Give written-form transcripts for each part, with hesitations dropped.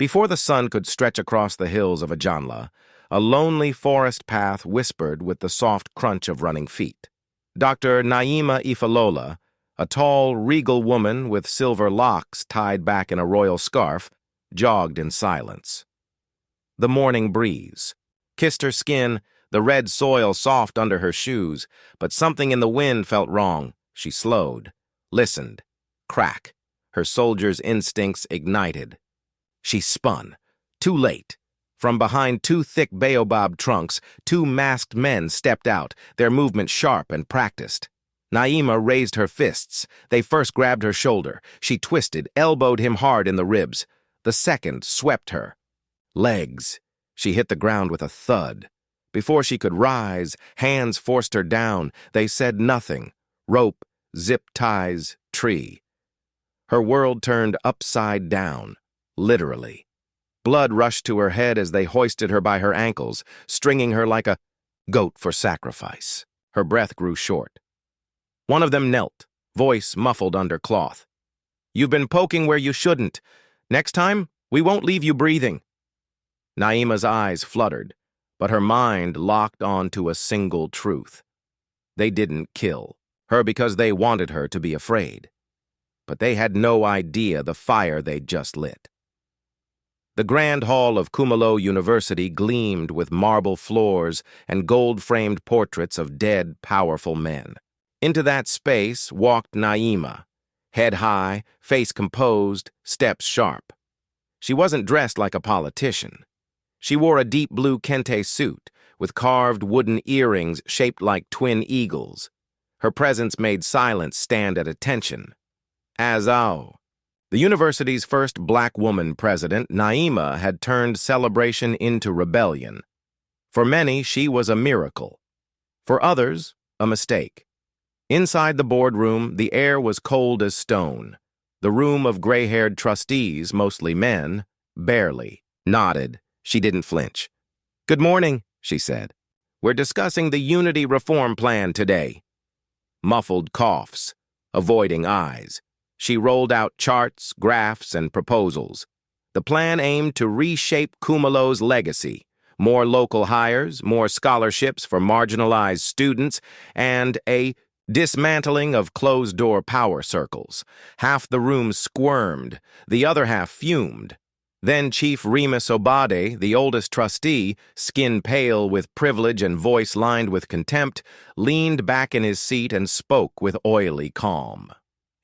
Before the sun could stretch across the hills of Ajanla, a lonely forest path whispered with the soft crunch of running feet. Dr. Naima Ifalola, a tall, regal woman with silver locks tied back in a royal scarf, jogged in silence. The morning breeze kissed her skin, the red soil soft under her shoes, but something in the wind felt wrong. She slowed, listened. Crack. Her soldier's instincts ignited. She spun. Too late. From behind two thick baobab trunks, two masked men stepped out, their movement sharp and practiced. Naima raised her fists. They first grabbed her shoulder. She twisted, elbowed him hard in the ribs. The second swept her. Legs. She hit the ground with a thud. Before she could rise, hands forced her down. They said nothing. Rope, zip ties, tree. Her world turned upside down, literally. Blood rushed to her head as they hoisted her by her ankles, stringing her like a goat for sacrifice. Her breath grew short. One of them knelt, voice muffled under cloth. "You've been poking where you shouldn't. Next time, we won't leave you breathing." Naima's eyes fluttered, but her mind locked on to a single truth. They didn't kill her because they wanted her to be afraid. But they had no idea the fire they'd just lit. The grand hall of Kumalo University gleamed with marble floors and gold-framed portraits of dead, powerful men. Into that space walked Naima, head high, face composed, steps sharp. She wasn't dressed like a politician. She wore a deep blue kente suit with carved wooden earrings shaped like twin eagles. Her presence made silence stand at attention. Azao, the university's first black woman president, Naima had turned celebration into rebellion. For many, she was a miracle. For others, a mistake. Inside the boardroom, the air was cold as stone. The room of gray-haired trustees, mostly men, barely nodded. She didn't flinch. "Good morning," she said. "We're discussing the Unity Reform Plan today." Muffled coughs, avoiding eyes. She rolled out charts, graphs, and proposals. The plan aimed to reshape Kumalo's legacy. More local hires, more scholarships for marginalized students, and a dismantling of closed-door power circles. Half the room squirmed, the other half fumed. Then Chief Remus Obade, the oldest trustee, skin pale with privilege and voice lined with contempt, leaned back in his seat and spoke with oily calm.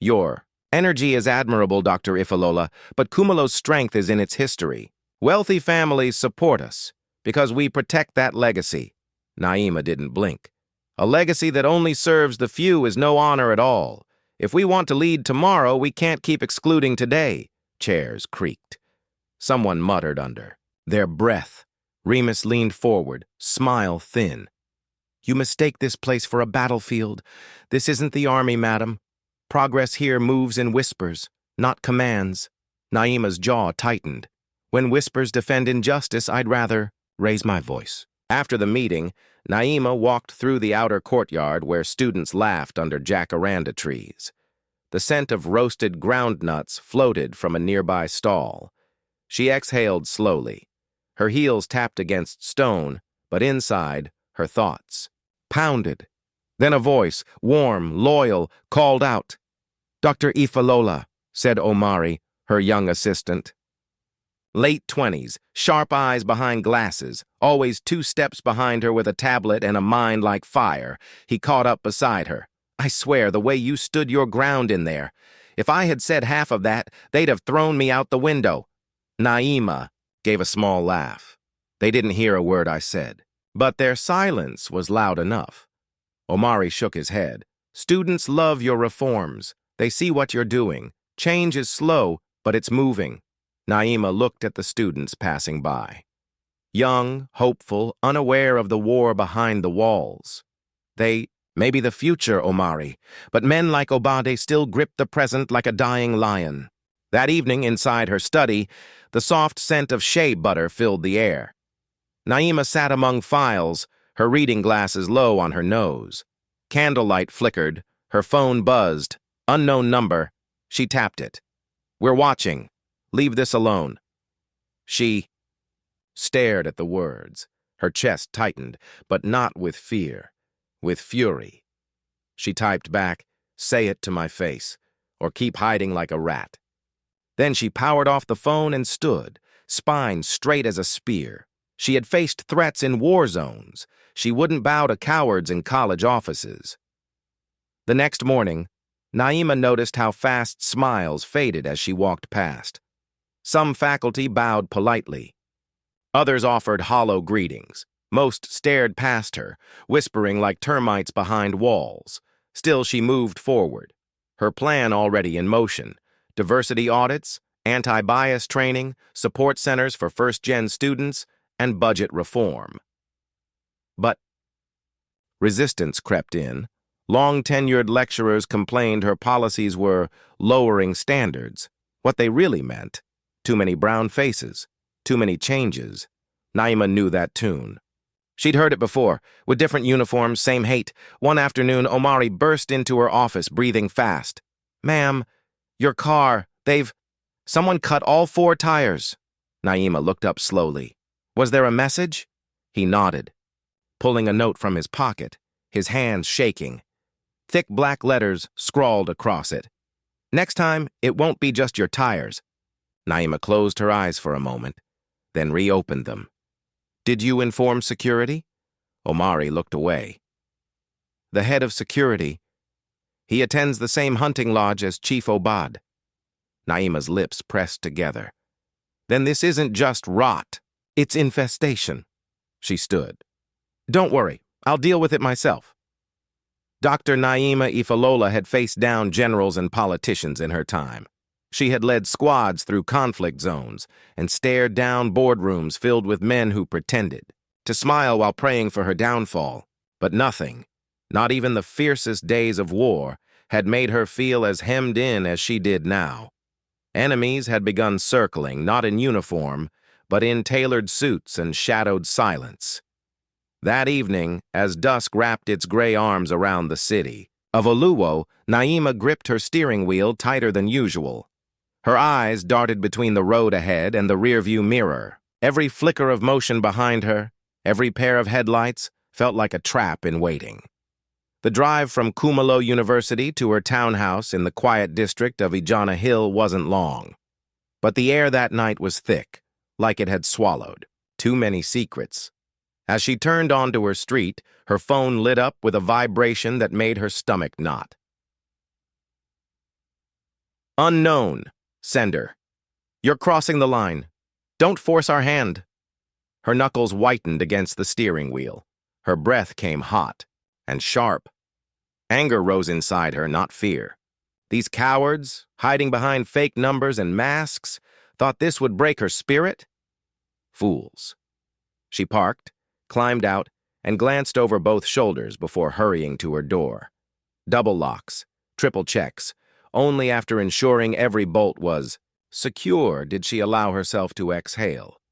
"Your energy is admirable, Dr. Ifalola, but Kumalo's strength is in its history. Wealthy families support us because we protect that legacy." Naima didn't blink. "A legacy that only serves the few is no honor at all. If we want to lead tomorrow, we can't keep excluding today." Chairs creaked. Someone muttered under their breath. Remus leaned forward, smile thin. "You mistake this place for a battlefield. This isn't the army, madam. Progress here moves in whispers, not commands." Naima's jaw tightened. "When whispers defend injustice, I'd rather raise my voice." After the meeting, Naima walked through the outer courtyard where students laughed under jacaranda trees. The scent of roasted groundnuts floated from a nearby stall. She exhaled slowly. Her heels tapped against stone, but inside, her thoughts pounded. Then a voice, warm, loyal, called out. "Dr. Ifalola," said Omari, her young assistant. Late 20s, sharp eyes behind glasses, always 2 steps behind her with a tablet and a mind like fire. He caught up beside her. "I swear, the way you stood your ground in there. If I had said half of that, they'd have thrown me out the window." Naima gave a small laugh. "They didn't hear a word I said, but their silence was loud enough." Omari shook his head. "Students love your reforms. They see what you're doing. Change is slow, but it's moving." Naima looked at the students passing by. Young, hopeful, unaware of the war behind the walls. They may be the future, Omari, but men like Obade still grip the present like a dying lion. That evening, inside her study, the soft scent of shea butter filled the air. Naima sat among files, her reading glasses low on her nose. Candlelight flickered, her phone buzzed. Unknown number. She tapped it. "We're watching. Leave this alone." She stared at the words. Her chest tightened, but not with fear, with fury. She typed back, "Say it to my face, or keep hiding like a rat." Then she powered off the phone and stood, spine straight as a spear. She had faced threats in war zones. She wouldn't bow to cowards in college offices. The next morning, Naima noticed how fast smiles faded as she walked past. Some faculty bowed politely. Others offered hollow greetings. Most stared past her, whispering like termites behind walls. Still, she moved forward, her plan already in motion. Diversity audits, anti-bias training, support centers for first-gen students, and budget reform. But resistance crept in. Long-tenured lecturers complained her policies were lowering standards. What they really meant: too many brown faces, too many changes. Naima knew that tune. She'd heard it before, with different uniforms, same hate. One afternoon, Omari burst into her office, breathing fast. "Ma'am, your car, someone cut all 4 tires." Naima looked up slowly. "Was there a message?" He nodded, pulling a note from his pocket, his hands shaking. Thick black letters scrawled across it. "Next time, it won't be just your tires." Naima closed her eyes for a moment, then reopened them. "Did you inform security?" Omari looked away. "The head of security. He attends the same hunting lodge as Chief Obad." Naima's lips pressed together. "Then this isn't just rot. It's infestation." She stood. "Don't worry, I'll deal with it myself." Dr. Naima Ifalola had faced down generals and politicians in her time. She had led squads through conflict zones and stared down boardrooms filled with men who pretended to smile while praying for her downfall. But nothing, not even the fiercest days of war, had made her feel as hemmed in as she did now. Enemies had begun circling, not in uniform, but in tailored suits and shadowed silence. That evening, as dusk wrapped its gray arms around the city of Oluwo, Naima gripped her steering wheel tighter than usual. Her eyes darted between the road ahead and the rearview mirror. Every flicker of motion behind her, every pair of headlights, felt like a trap in waiting. The drive from Kumalo University to her townhouse in the quiet district of Ijana Hill wasn't long. But the air that night was thick, like it had swallowed too many secrets. As she turned onto her street, her phone lit up with a vibration that made her stomach knot. "Unknown. Sender. You're crossing the line. Don't force our hand." Her knuckles whitened against the steering wheel. Her breath came hot and sharp. Anger rose inside her, not fear. These cowards, hiding behind fake numbers and masks, thought this would break her spirit? Fools. She parked, climbed out, and glanced over both shoulders before hurrying to her door. Double locks, triple checks. Only after ensuring every bolt was secure did she allow herself to exhale.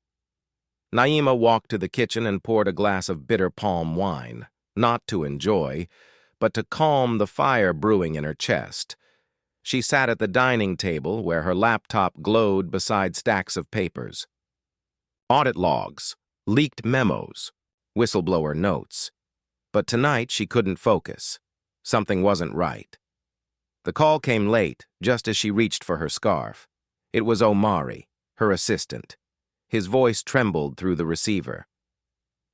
Naima walked to the kitchen and poured a glass of bitter palm wine, not to enjoy, but to calm the fire brewing in her chest. She sat at the dining table where her laptop glowed beside stacks of papers. Audit logs, leaked memos, whistleblower notes. But tonight she couldn't focus. Something wasn't right. The call came late, just as she reached for her scarf. It was Omari, her assistant. His voice trembled through the receiver.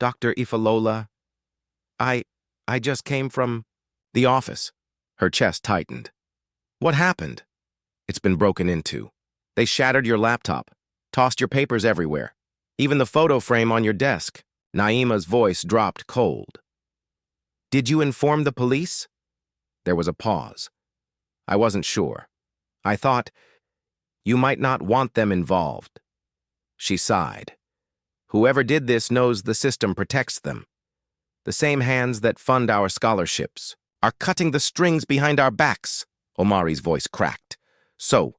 "Dr. Ifalola, I just came from the office." Her chest tightened. "What happened?" "It's been broken into. They shattered your laptop, tossed your papers everywhere, even the photo frame on your desk." Naima's voice dropped cold. "Did you inform the police?" There was a pause. "I wasn't sure. I thought you might not want them involved." She sighed. "Whoever did this knows the system protects them. The same hands that fund our scholarships are cutting the strings behind our backs." Omari's voice cracked. "So,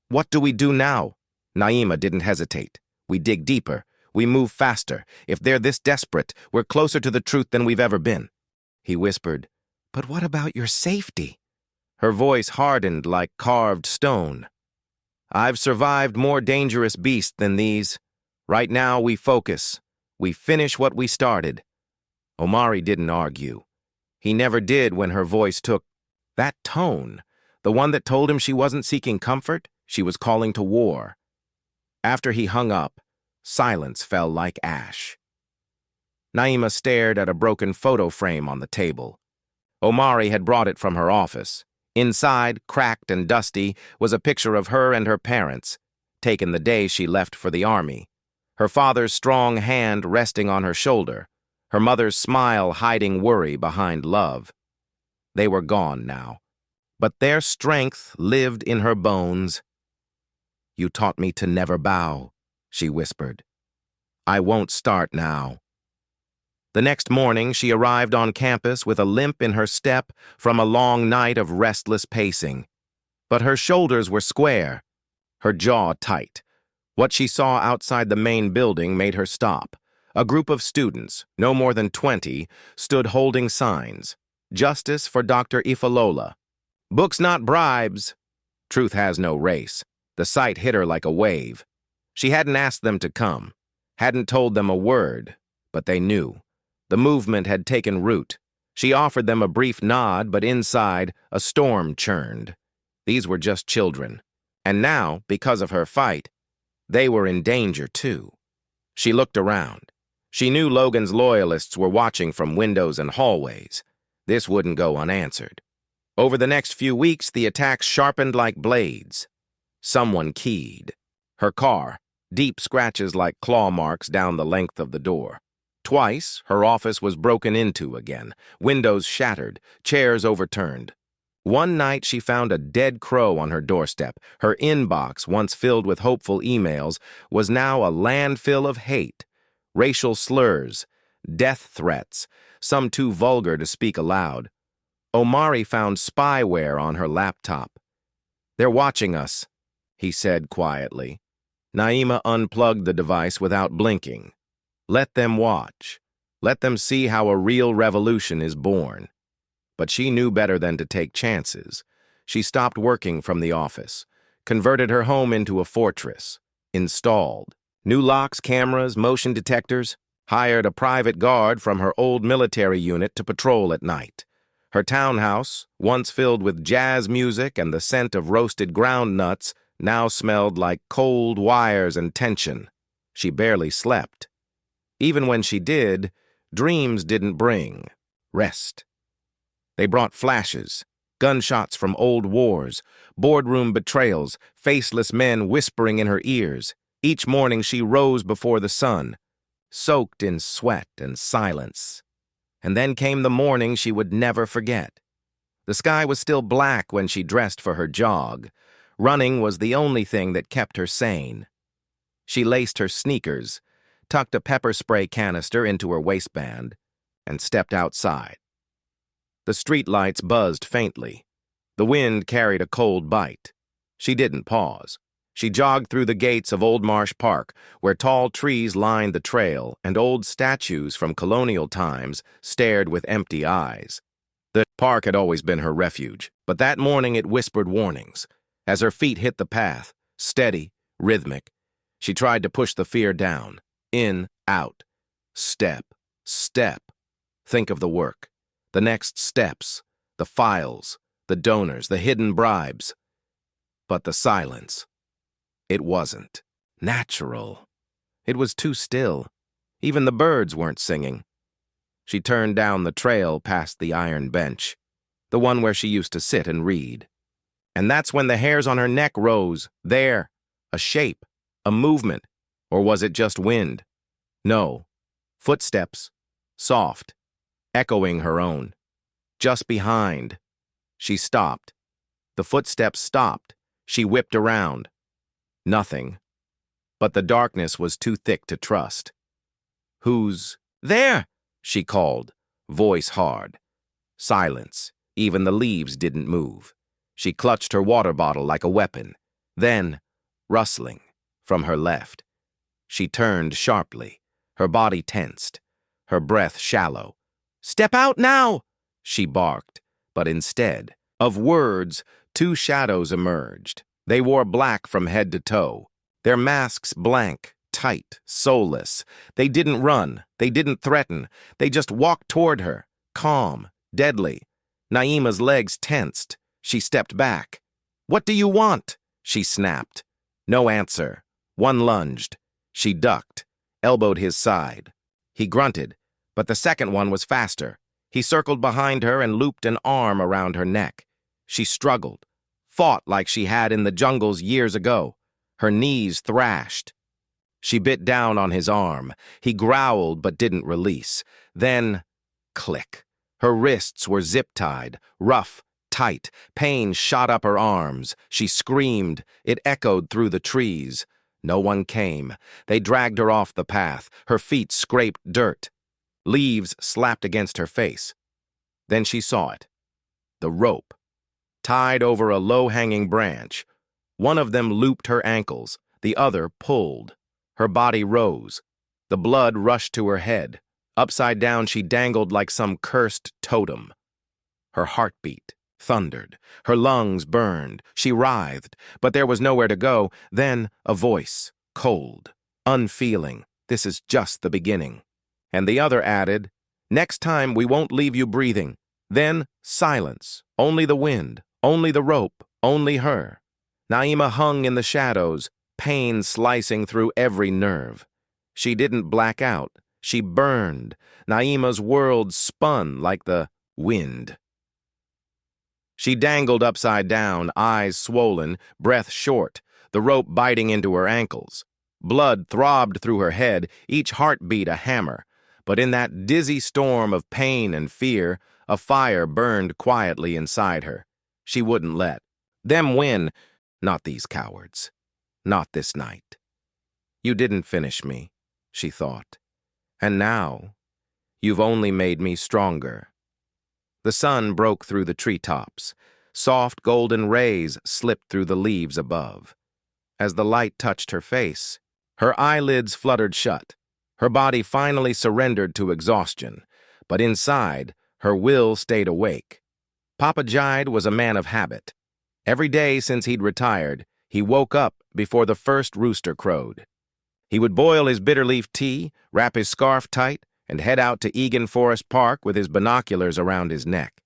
what do we do now?" Naima didn't hesitate. "We dig deeper. We move faster. If they're this desperate, we're closer to the truth than we've ever been." He whispered, "But what about your safety?" Her voice hardened like carved stone. I've survived more dangerous beasts than these. Right now, we focus. We finish what we started." Omari didn't argue. He never did when her voice took that tone, the one that told him she wasn't seeking comfort, she was calling to war. After he hung up, silence fell like ash. Naima stared at a broken photo frame on the table. Omari had brought it from her office. Inside, cracked and dusty, was a picture of her and her parents, taken the day she left for the army. Her father's strong hand resting on her shoulder, her mother's smile hiding worry behind love. They were gone now, but their strength lived in her bones. "You taught me to never bow," she whispered. "I won't start now." The next morning, she arrived on campus with a limp in her step from a long night of restless pacing. But her shoulders were square, her jaw tight. What she saw outside the main building made her stop. A group of students, no more than 20, stood holding signs. "Justice for Dr. Ifalola. Books not bribes." Truth has no race. The sight hit her like a wave. She hadn't asked them to come, hadn't told them a word, but they knew. The movement had taken root. She offered them a brief nod, but inside, a storm churned. These were just children. And now, because of her fight, they were in danger too. She looked around. She knew Logan's loyalists were watching from windows and hallways. This wouldn't go unanswered. Over the next few weeks, the attacks sharpened like blades. Someone keyed. Her car, deep scratches like claw marks down the length of the door. Twice, her office was broken into again, windows shattered, chairs overturned. One night, she found a dead crow on her doorstep. Her inbox, once filled with hopeful emails, was now a landfill of hate, racial slurs, death threats, some too vulgar to speak aloud. Omari found spyware on her laptop. "They're watching us," he said quietly. Naima unplugged the device without blinking. Let them watch. Let them see how a real revolution is born. But she knew better than to take chances. She stopped working from the office, converted her home into a fortress, installed new locks, cameras, motion detectors, hired a private guard from her old military unit to patrol at night. Her townhouse, once filled with jazz music and the scent of roasted ground nuts, now smelled like cold wires and tension. She barely slept. Even when she did, dreams didn't bring rest. They brought flashes, gunshots from old wars, boardroom betrayals, faceless men whispering in her ears. Each morning she rose before the sun, soaked in sweat and silence. And then came the morning she would never forget. The sky was still black when she dressed for her jog. Running was the only thing that kept her sane. She laced her sneakers, tucked a pepper spray canister into her waistband, and stepped outside. The streetlights buzzed faintly. The wind carried a cold bite. She didn't pause. She jogged through the gates of Old Marsh Park, where tall trees lined the trail and old statues from colonial times stared with empty eyes. The park had always been her refuge, but that morning it whispered warnings. As her feet hit the path, steady, rhythmic, she tried to push the fear down. In, out, step, step. Think of the work, the next steps, the files, the donors, the hidden bribes. But the silence. It wasn't natural. It was too still. Even the birds weren't singing. She turned down the trail past the iron bench, the one where she used to sit and read. And that's when the hairs on her neck rose. There, a shape, a movement. Or was it just wind? No. Footsteps, soft, echoing her own. Just behind. She stopped. The footsteps stopped. She whipped around. Nothing. But the darkness was too thick to trust. "Who's there?" she called, voice hard. Silence. Even the leaves didn't move. She clutched her water bottle like a weapon. Then, rustling, from her left. She turned sharply, her body tensed, her breath shallow. "Step out now!" she barked, but instead of words, two shadows emerged. They wore black from head to toe, their masks blank, tight, soulless. They didn't run, they didn't threaten, they just walked toward her, calm, deadly. Naima's legs tensed. She stepped back. "What do you want?" she snapped. No answer. One lunged. She ducked, elbowed his side. He grunted, but the second one was faster. He circled behind her and looped an arm around her neck. She struggled, fought like she had in the jungles years ago. Her knees thrashed. She bit down on his arm. He growled but didn't release. Then, click. Her wrists were zip-tied, rough, tight. Pain shot up her arms. She screamed. It echoed through the trees. No one came. They dragged her off the path. Her feet scraped dirt. Leaves slapped against her face. Then she saw it. The rope, tied over a low-hanging branch. One of them looped her ankles. The other pulled. Her body rose. The blood rushed to her head. Upside down, she dangled like some cursed totem. Her heartbeat thundered. Her lungs burned. She writhed, but there was nowhere to go. Then a voice, cold, unfeeling. "This is just the beginning." And the other added, "Next time we won't leave you breathing." Then silence. Only the wind. Only the rope. Only her. Naima hung in the shadows, pain slicing through every nerve. She didn't black out. She burned. Naima's world spun like the wind. She dangled upside down, eyes swollen, breath short, the rope biting into her ankles. Blood throbbed through her head, each heartbeat a hammer. But in that dizzy storm of pain and fear, a fire burned quietly inside her. She wouldn't let them win. Not these cowards. Not this night. "You didn't finish me," she thought. "And now, you've only made me stronger." The sun broke through the treetops. Soft golden rays slipped through the leaves above. As the light touched her face, her eyelids fluttered shut. Her body finally surrendered to exhaustion, but inside, her will stayed awake. Papa Jide was a man of habit. Every day since he'd retired, he woke up before the first rooster crowed. He would boil his bitterleaf tea, wrap his scarf tight, and head out to Egan Forest Park with his binoculars around his neck.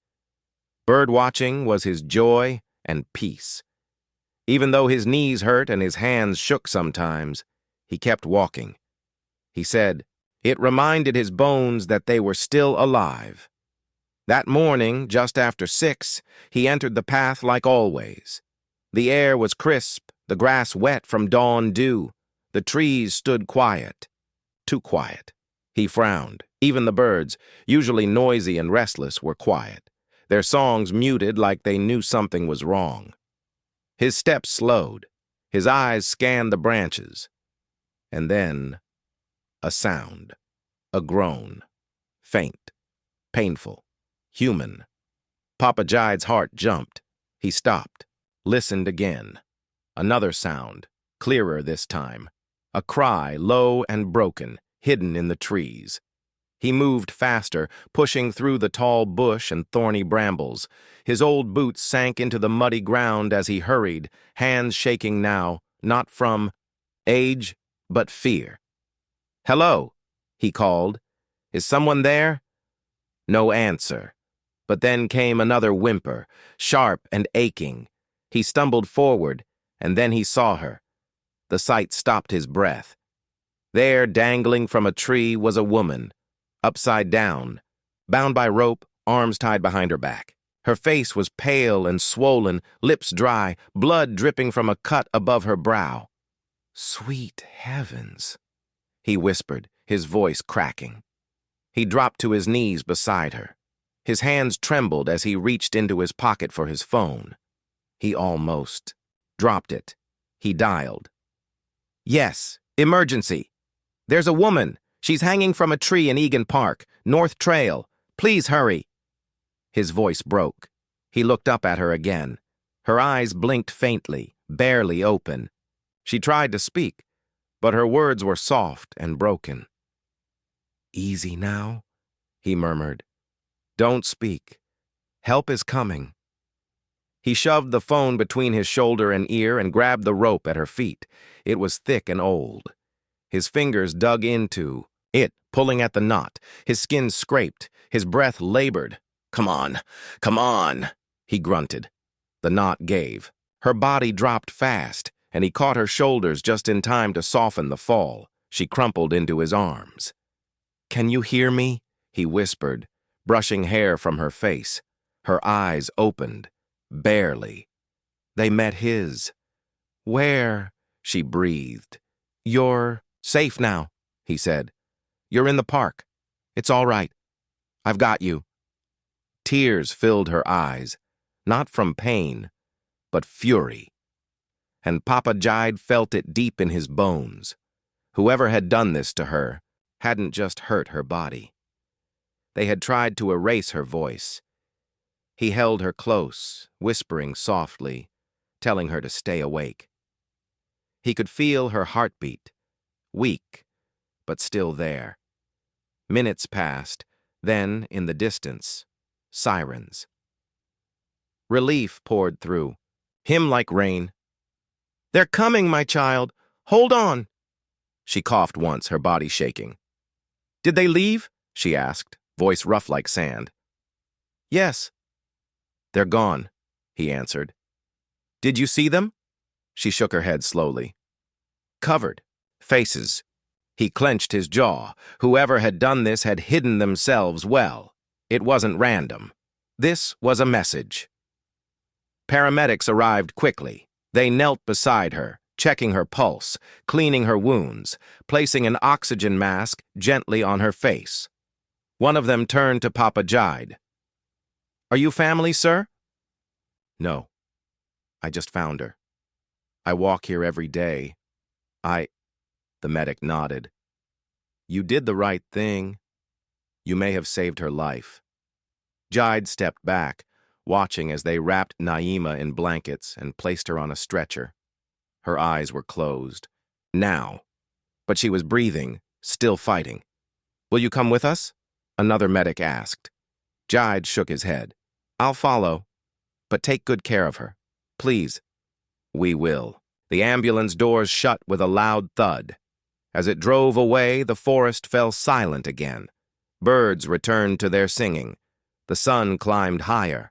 Bird-watching was his joy and peace. Even though his knees hurt and his hands shook sometimes, he kept walking. He said it reminded his bones that they were still alive. That morning, just after 6, he entered the path like always. The air was crisp, the grass wet from dawn dew. The trees stood quiet. Too quiet. He frowned. Even the birds, usually noisy and restless, were quiet. Their songs muted like they knew something was wrong. His steps slowed. His eyes scanned the branches. And then, a sound. A groan. Faint. Painful. Human. Papa Jide's heart jumped. He stopped. Listened again. Another sound. Clearer this time. A cry, low and broken, hidden in the trees. He moved faster, pushing through the tall bush and thorny brambles. His old boots sank into the muddy ground as he hurried, hands shaking now, not from age, but fear. "Hello," he called. "Is someone there?" No answer. But then came another whimper, sharp and aching. He stumbled forward, and then he saw her. The sight stopped his breath. There, dangling from a tree, was a woman, upside down, bound by rope, arms tied behind her back. Her face was pale and swollen, lips dry, blood dripping from a cut above her brow. "Sweet heavens," he whispered, his voice cracking. He dropped to his knees beside her. His hands trembled as he reached into his pocket for his phone. He almost dropped it. He dialed. "Yes, emergency. There's a woman. She's hanging from a tree in Egan Park, North Trail. Please hurry." His voice broke. He looked up at her again. Her eyes blinked faintly, barely open. She tried to speak, but her words were soft and broken. "Easy now," he murmured. "Don't speak. Help is coming." He shoved the phone between his shoulder and ear and grabbed the rope at her feet. It was thick and old. His fingers dug into it, pulling at the knot. His skin scraped. His breath labored. "Come on, come on," he grunted. The knot gave. Her body dropped fast, and he caught her shoulders just in time to soften the fall. She crumpled into his arms. "Can you hear me?" he whispered, brushing hair from her face. Her eyes opened, barely. They met his. "Where?" she breathed. "You're safe now," he said. "You're in the park. It's all right. I've got you." Tears filled her eyes, not from pain, but fury. And Papa Jide felt it deep in his bones. Whoever had done this to her hadn't just hurt her body. They had tried to erase her voice. He held her close, whispering softly, telling her to stay awake. He could feel her heartbeat, weak, but still there. Minutes passed, then, in the distance, sirens. Relief poured through, him like rain. "They're coming, my child. Hold on." She coughed once, her body shaking. "Did they leave?" she asked, voice rough like sand. "Yes." "They're gone," he answered. "Did you see them?" She shook her head slowly. "Covered. Faces." He clenched his jaw. Whoever had done this had hidden themselves well. It wasn't random. This was a message. Paramedics arrived quickly. They knelt beside her, checking her pulse, cleaning her wounds, placing an oxygen mask gently on her face. One of them turned to Papa Jide. "Are you family, sir?" "No. I just found her. I walk here every day. The medic nodded. "You did the right thing. You may have saved her life." Jide stepped back, watching as they wrapped Naima in blankets and placed her on a stretcher. Her eyes were closed. Now. But she was breathing, still fighting. "Will you come with us?" another medic asked. Jide shook his head. "I'll follow, but take good care of her. Please." "We will." The ambulance doors shut with a loud thud. As it drove away, the forest fell silent again. Birds returned to their singing. The sun climbed higher.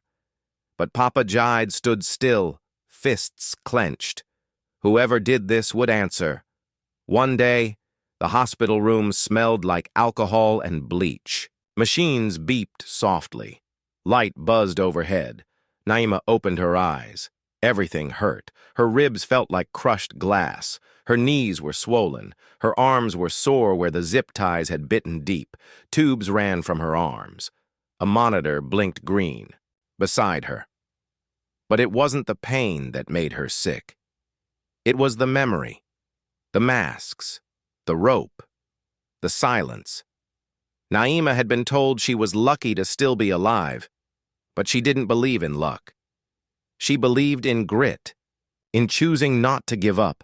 But Papa Jide stood still, fists clenched. Whoever did this would answer. One day, the hospital room smelled like alcohol and bleach. Machines beeped softly. Light buzzed overhead. Naima opened her eyes. Everything hurt. Her ribs felt like crushed glass. Her knees were swollen. Her arms were sore where the zip ties had bitten deep. Tubes ran from her arms. A monitor blinked green beside her. But it wasn't the pain that made her sick. It was the memory, the masks, the rope, the silence. Naima had been told she was lucky to still be alive, but she didn't believe in luck. She believed in grit, in choosing not to give up,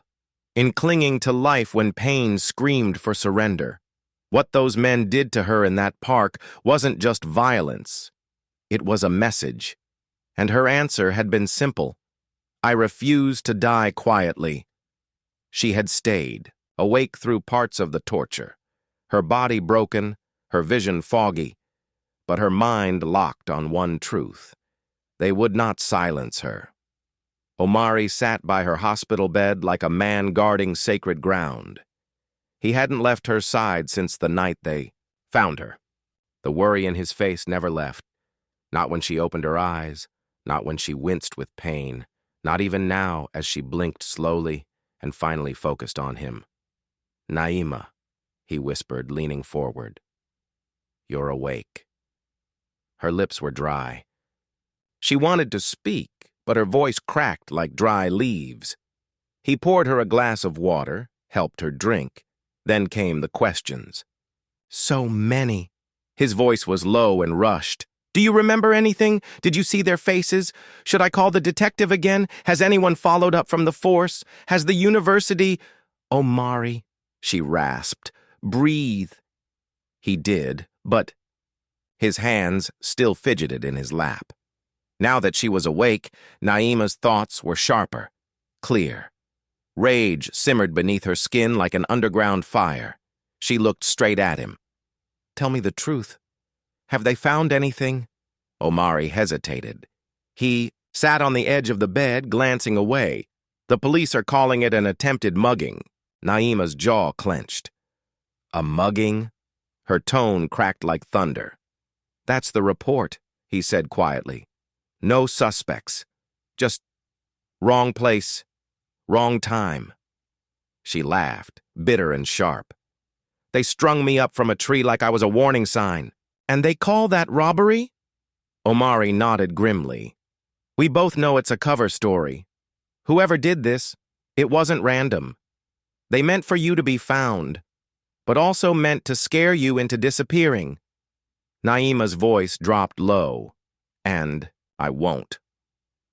in clinging to life when pain screamed for surrender. What those men did to her in that park wasn't just violence. It was a message. And her answer had been simple. I refuse to die quietly. She had stayed, awake through parts of the torture. Her body broken, her vision foggy, but her mind locked on one truth. They would not silence her. Omari sat by her hospital bed like a man guarding sacred ground. He hadn't left her side since the night they found her. The worry in his face never left. Not when she opened her eyes, not when she winced with pain, not even now as she blinked slowly and finally focused on him. "Naima," he whispered, leaning forward. "You're awake." Her lips were dry. She wanted to speak, but her voice cracked like dry leaves. He poured her a glass of water, helped her drink. Then came the questions. "So many." His voice was low and rushed. "Do you remember anything? Did you see their faces? Should I call the detective again? Has anyone followed up from the force? Has the university—" "Omari," she rasped. "Breathe." He did, but his hands still fidgeted in his lap. Now that she was awake, Naima's thoughts were sharper, clear. Rage simmered beneath her skin like an underground fire. She looked straight at him. "Tell me the truth. Have they found anything?" Omari hesitated. He sat on the edge of the bed, glancing away. "The police are calling it an attempted mugging." Naima's jaw clenched. "A mugging?" Her tone cracked like thunder. "That's the report," he said quietly. "No suspects. Just wrong place, wrong time." She laughed, bitter and sharp. "They strung me up from a tree like I was a warning sign. And they call that robbery?" Omari nodded grimly. "We both know it's a cover story. Whoever did this, it wasn't random. They meant for you to be found, but also meant to scare you into disappearing." Naima's voice dropped low. "And I won't."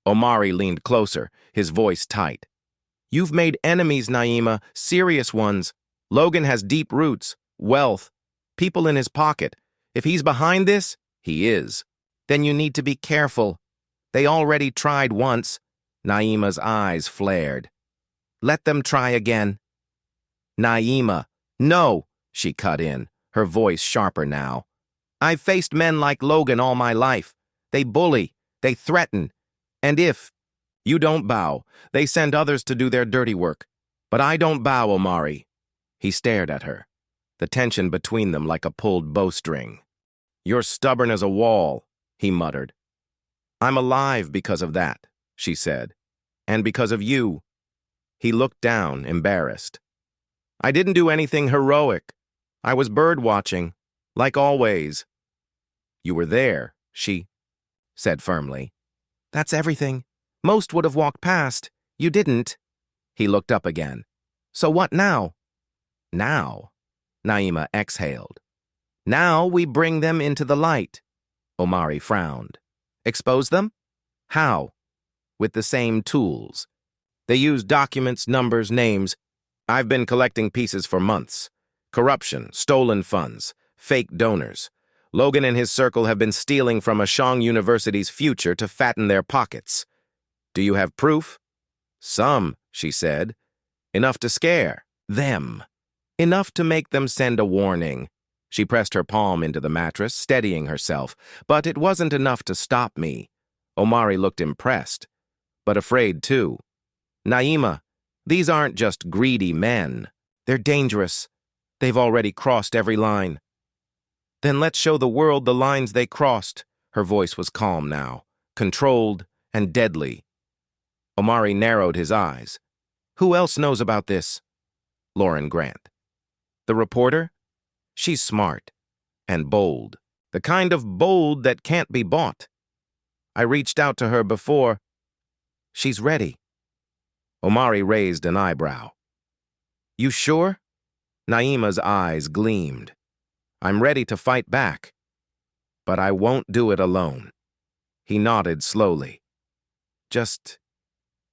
Omari leaned closer, his voice tight. "You've made enemies, Naima, serious ones. Logan has deep roots, wealth, people in his pocket. If he's behind this, he is. Then you need to be careful. They already tried once." Naima's eyes flared. "Let them try again." "Naima, no," she cut in, her voice sharper now. "I've faced men like Logan all my life. They bully, they threaten. And if you don't bow, they send others to do their dirty work. But I don't bow, Omari." He stared at her, the tension between them like a pulled bowstring. "You're stubborn as a wall," he muttered. "I'm alive because of that," she said. "And because of you." He looked down, embarrassed. "I didn't do anything heroic. I was bird watching, like always." "You were there," she said firmly. "That's everything. Most would have walked past. You didn't." He looked up again. "So what now?" "Now?" Naima exhaled. "Now we bring them into the light." Omari frowned. "Expose them? How?" "With the same tools. They use documents, numbers, names. I've been collecting pieces for months. Corruption, stolen funds, fake donors. Logan and his circle have been stealing from Ashong University's future to fatten their pockets. Do you have proof?" "Some," she said. "Enough to scare them. Enough to make them send a warning." She pressed her palm into the mattress, steadying herself. "But it wasn't enough to stop me." Omari looked impressed, but afraid too. "Naima, these aren't just greedy men. They're dangerous. They've already crossed every line." "Then let's show the world the lines they crossed." Her voice was calm now, controlled and deadly. Omari narrowed his eyes. "Who else knows about this?" "Lauren Grant." "The reporter? She's smart and bold. The kind of bold that can't be bought. I reached out to her before. She's ready." Omari raised an eyebrow. "You sure?" Naima's eyes gleamed. "I'm ready to fight back. But I won't do it alone." He nodded slowly. "Just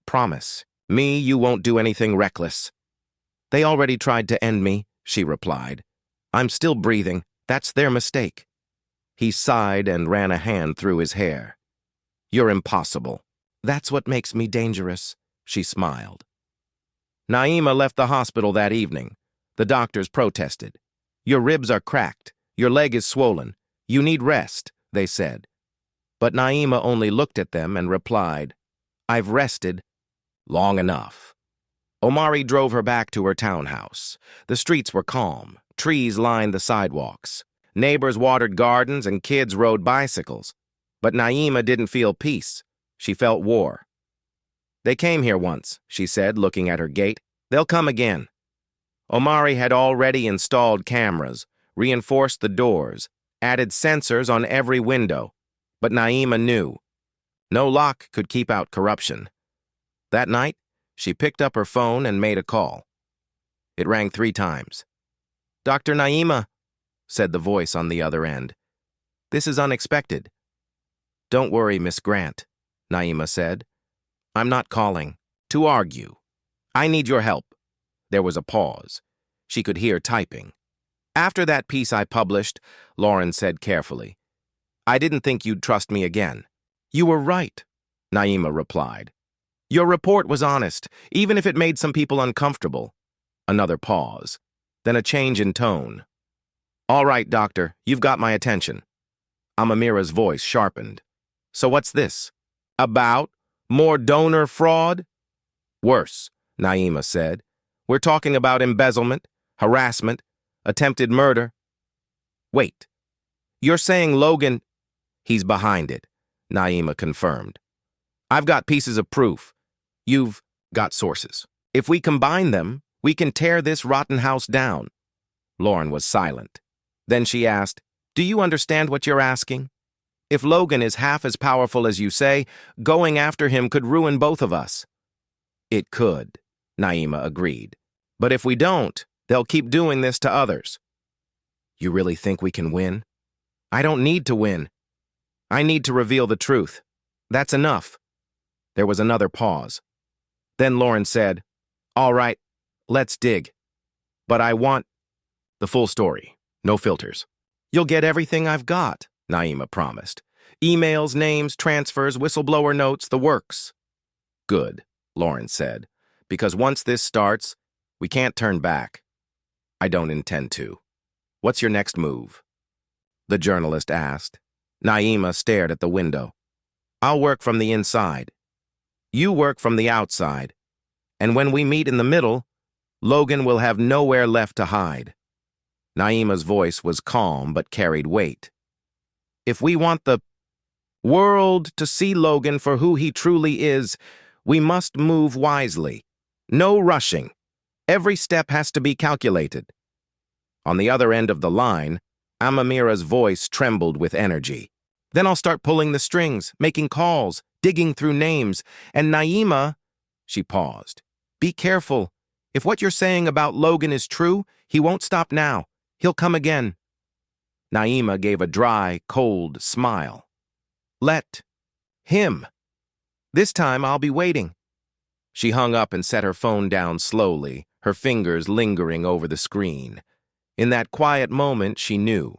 promise me you won't do anything reckless." "They already tried to end me," she replied. "I'm still breathing. That's their mistake." He sighed and ran a hand through his hair. "You're impossible." "That's what makes me dangerous," she smiled. Naima left the hospital that evening. The doctors protested. "Your ribs are cracked. Your leg is swollen. You need rest," they said. But Naima only looked at them and replied, "I've rested long enough." Omari drove her back to her townhouse. The streets were calm. Trees lined the sidewalks. Neighbors watered gardens and kids rode bicycles. But Naima didn't feel peace. She felt war. "They came here once," she said, looking at her gate. "They'll come again." Omari had already installed cameras, reinforced the doors, added sensors on every window. But Naima knew. No lock could keep out corruption. That night, she picked up her phone and made a call. It rang 3 times. "Dr. Naima," said the voice on the other end. "This is unexpected." "Don't worry, Miss Grant," Naima said. "I'm not calling to argue. I need your help." There was a pause. She could hear typing. "After that piece I published," Lauren said carefully, "I didn't think you'd trust me again. You were right, Naima replied. Your report was honest, even if it made some people uncomfortable. Another pause, then a change in tone. All right, doctor, you've got my attention. Amamira's voice sharpened. So what's this? About? More donor fraud? Worse, Naima said. We're talking about embezzlement, harassment, attempted murder. Wait, you're saying Logan... He's behind it, Naima confirmed. I've got pieces of proof. You've got sources. If we combine them, we can tear this rotten house down. Lauren was silent. Then she asked, Do you understand what you're asking? If Logan is half as powerful as you say, going after him could ruin both of us. It could, Naima agreed. But if we don't, they'll keep doing this to others. You really think we can win? I don't need to win. I need to reveal the truth. That's enough. There was another pause. Then Lauren said, All right, let's dig. But I want the full story, no filters. You'll get everything I've got, Naima promised. Emails, names, transfers, whistleblower notes, the works. Good, Lauren said, because once this starts, we can't turn back. I don't intend to. What's your next move? The journalist asked. Naima stared at the window. I'll work from the inside. You work from the outside. And when we meet in the middle, Logan will have nowhere left to hide. Naima's voice was calm but carried weight. If we want the world to see Logan for who he truly is, we must move wisely. No rushing. Every step has to be calculated. On the other end of the line, Amamira's voice trembled with energy. Then I'll start pulling the strings, making calls, digging through names, and Naima, she paused. Be careful. If what you're saying about Logan is true, he won't stop now. He'll come again. Naima gave a dry, cold smile. Let him. This time I'll be waiting. She hung up and set her phone down slowly, her fingers lingering over the screen. In that quiet moment, she knew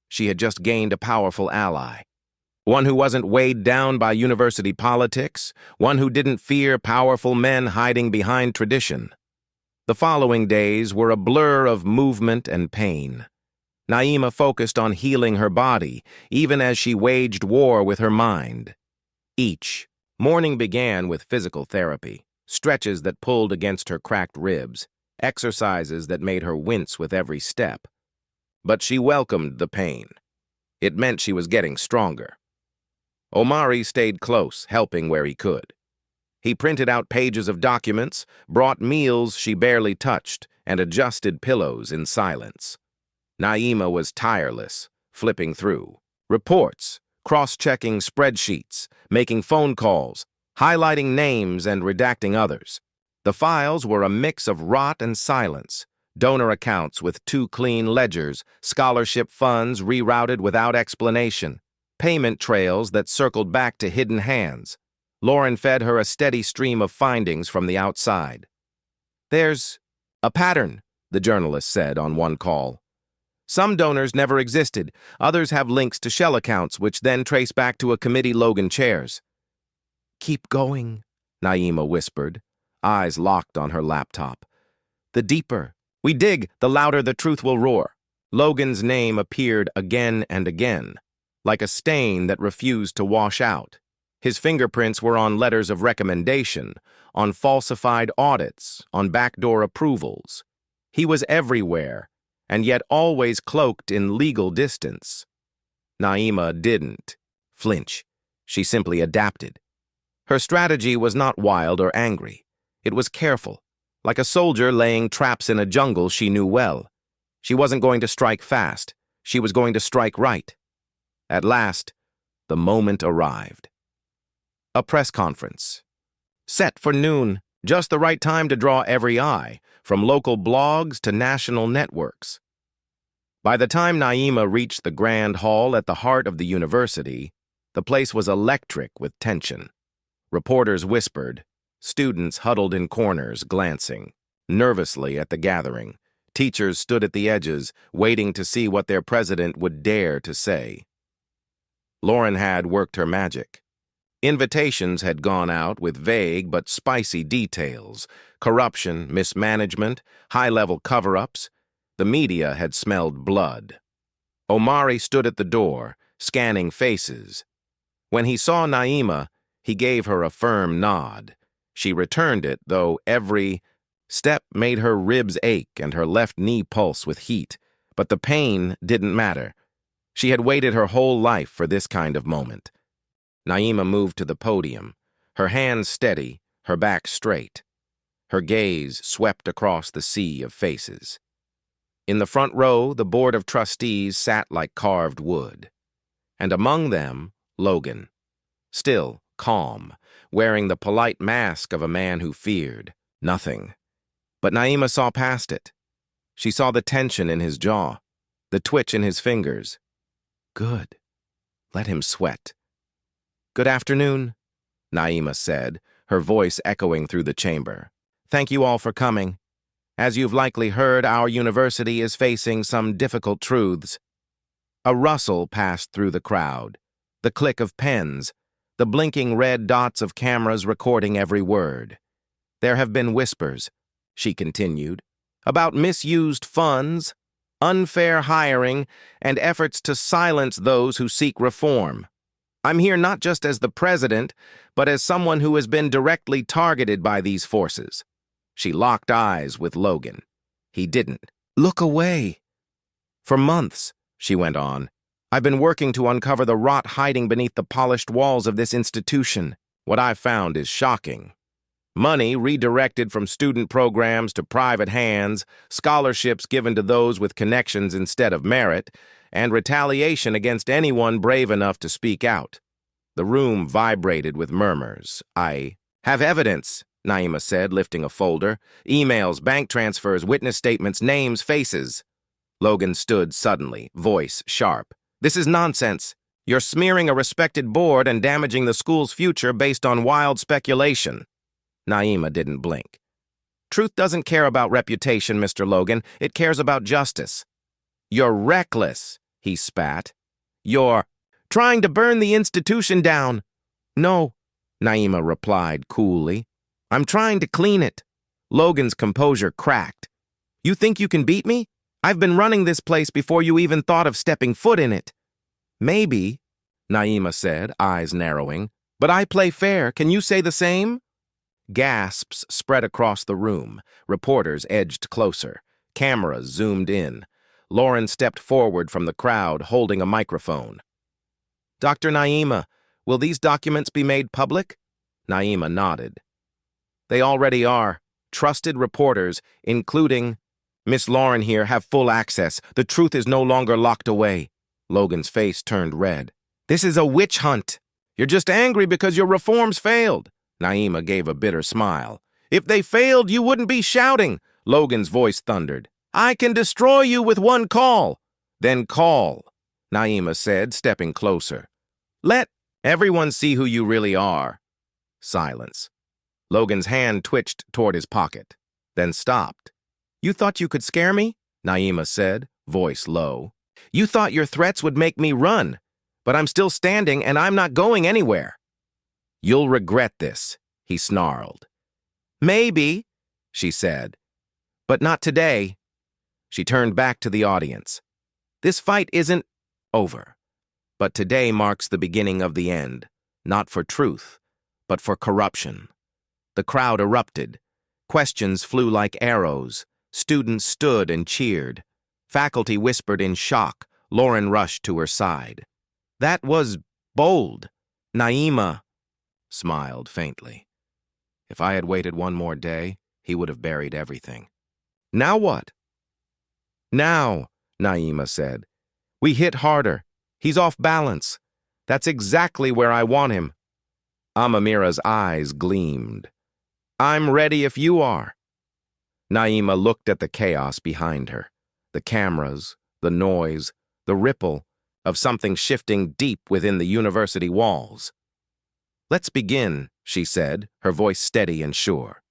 she had just gained a powerful ally. One who wasn't weighed down by university politics, one who didn't fear powerful men hiding behind tradition. The following days were a blur of movement and pain. Naima focused on healing her body, even as she waged war with her mind. Each morning began with physical therapy, stretches that pulled against her cracked ribs, exercises that made her wince with every step. But she welcomed the pain. It meant she was getting stronger. Omari stayed close, helping where he could. He printed out pages of documents, brought meals she barely touched, and adjusted pillows in silence. Naima was tireless, flipping through reports, cross-checking spreadsheets, making phone calls, highlighting names and redacting others. The files were a mix of rot and silence, donor accounts with too clean ledgers, scholarship funds rerouted without explanation, payment trails that circled back to hidden hands. Lauren fed her a steady stream of findings from the outside. There's a pattern, the journalist said on one call. Some donors never existed. Others have links to shell accounts, which then trace back to a committee Logan chairs. Keep going, Naima whispered, eyes locked on her laptop. The deeper we dig, the louder the truth will roar. Logan's name appeared again and again, like a stain that refused to wash out. His fingerprints were on letters of recommendation, on falsified audits, on backdoor approvals. He was everywhere, and yet always cloaked in legal distance. Naima didn't flinch. She simply adapted. Her strategy was not wild or angry. It was careful, like a soldier laying traps in a jungle she knew well. She wasn't going to strike fast. She was going to strike right. At last, the moment arrived. A press conference. Set for noon, just the right time to draw every eye, from local blogs to national networks. By the time Naima reached the grand hall at the heart of the university, the place was electric with tension. Reporters whispered, students huddled in corners, glancing nervously at the gathering. Teachers stood at the edges, waiting to see what their president would dare to say. Lauren had worked her magic. Invitations had gone out with vague but spicy details: corruption, mismanagement, high-level cover-ups. The media had smelled blood. Omari stood at the door, scanning faces. When he saw Naima, he gave her a firm nod. She returned it, though every step made her ribs ache and her left knee pulse with heat. But the pain didn't matter. She had waited her whole life for this kind of moment. Naima moved to the podium, her hands steady, her back straight. Her gaze swept across the sea of faces. In the front row, the board of trustees sat like carved wood. And among them, Logan, still calm, wearing the polite mask of a man who feared nothing. But Naima saw past it. She saw the tension in his jaw, the twitch in his fingers. Good. Let him sweat. Good afternoon, Naima said, her voice echoing through the chamber. Thank you all for coming. As you've likely heard, our university is facing some difficult truths. A rustle passed through the crowd, the click of pens, the blinking red dots of cameras recording every word. There have been whispers, she continued, about misused funds, unfair hiring, and efforts to silence those who seek reform. I'm here not just as the president, but as someone who has been directly targeted by these forces. She locked eyes with Logan. He didn't. Look away. For months, she went on, I've been working to uncover the rot hiding beneath the polished walls of this institution. What I've found is shocking. Money redirected from student programs to private hands, scholarships given to those with connections instead of merit, and retaliation against anyone brave enough to speak out. The room vibrated with murmurs. I have evidence, Naima said, lifting a folder. Emails, bank transfers, witness statements, names, faces. Logan stood suddenly, voice sharp. This is nonsense. You're smearing a respected board and damaging the school's future based on wild speculation. Naima didn't blink. Truth doesn't care about reputation, Mr. Logan. It cares about justice. You're reckless, he spat. You're trying to burn the institution down. No, Naima replied coolly. I'm trying to clean it. Logan's composure cracked. You think you can beat me? I've been running this place before you even thought of stepping foot in it. Maybe, Naima said, eyes narrowing. But I play fair. Can you say the same? Gasps spread across the room. Reporters edged closer. Cameras zoomed in. Lauren stepped forward from the crowd, holding a microphone. Dr. Naima, will these documents be made public? Naima nodded. They already are. Trusted reporters, including Miss Lauren here, have full access. The truth is no longer locked away. Logan's face turned red. This is a witch hunt. You're just angry because your reforms failed. Naima gave a bitter smile. If they failed, you wouldn't be shouting. Logan's voice thundered. I can destroy you with one call. Then call, Naima said, stepping closer. Let everyone see who you really are. Silence. Logan's hand twitched toward his pocket, then stopped. You thought you could scare me? Naima said, voice low. You thought your threats would make me run, but I'm still standing and I'm not going anywhere. You'll regret this, he snarled. Maybe, she said, but not today. She turned back to the audience. This fight isn't over, but today marks the beginning of the end, not for truth, but for corruption. The crowd erupted. Questions flew like arrows. Students stood and cheered. Faculty whispered in shock. Lauren rushed to her side. That was bold. Naima smiled faintly. If I had waited one more day, he would have buried everything. Now what? Now, Naima said. We hit harder. He's off balance. That's exactly where I want him. Amamira's eyes gleamed. I'm ready if you are. Naima looked at the chaos behind her. The cameras, the noise, the ripple of something shifting deep within the university walls. Let's begin, she said, her voice steady and sure.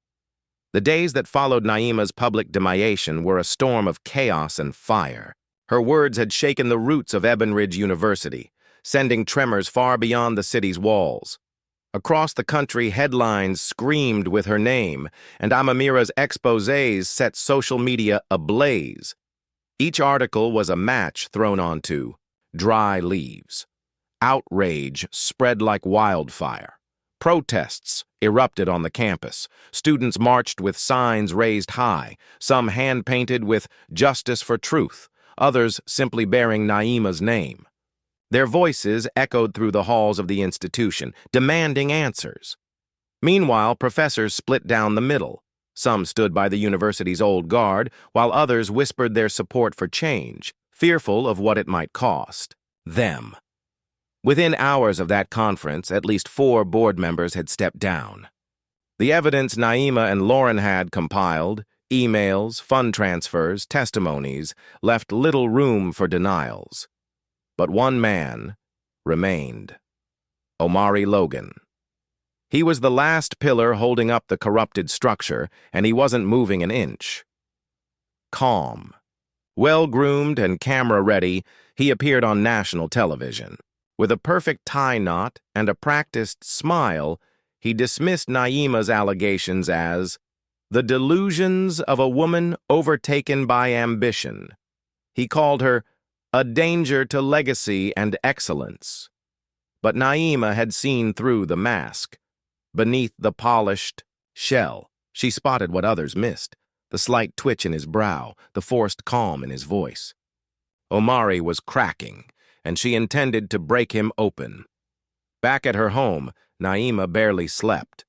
The days that followed Naima's public demolition were a storm of chaos and fire. Her words had shaken the roots of Ebon Ridge University, sending tremors far beyond the city's walls. Across the country, headlines screamed with her name, and Amamira's exposés set social media ablaze. Each article was a match thrown onto dry leaves. Outrage spread like wildfire. Protests erupted on the campus. Students marched with signs raised high, some hand-painted with "Justice for Truth," others simply bearing Naima's name. Their voices echoed through the halls of the institution, demanding answers. Meanwhile, professors split down the middle. Some stood by the university's old guard, while others whispered their support for change, fearful of what it might cost them. Within hours of that conference, at least 4 board members had stepped down. The evidence Naima and Lauren had compiled, emails, fund transfers, testimonies, left little room for denials. But one man remained: Omari Logan. He was the last pillar holding up the corrupted structure, and he wasn't moving an inch. Calm, well-groomed and camera-ready, he appeared on national television. With a perfect tie knot and a practiced smile, he dismissed Naima's allegations as the delusions of a woman overtaken by ambition. He called her a danger to legacy and excellence. But Naima had seen through the mask. Beneath the polished shell, she spotted what others missed: the slight twitch in his brow, the forced calm in his voice. Omari was cracking, and she intended to break him open. Back at her home, Naima barely slept.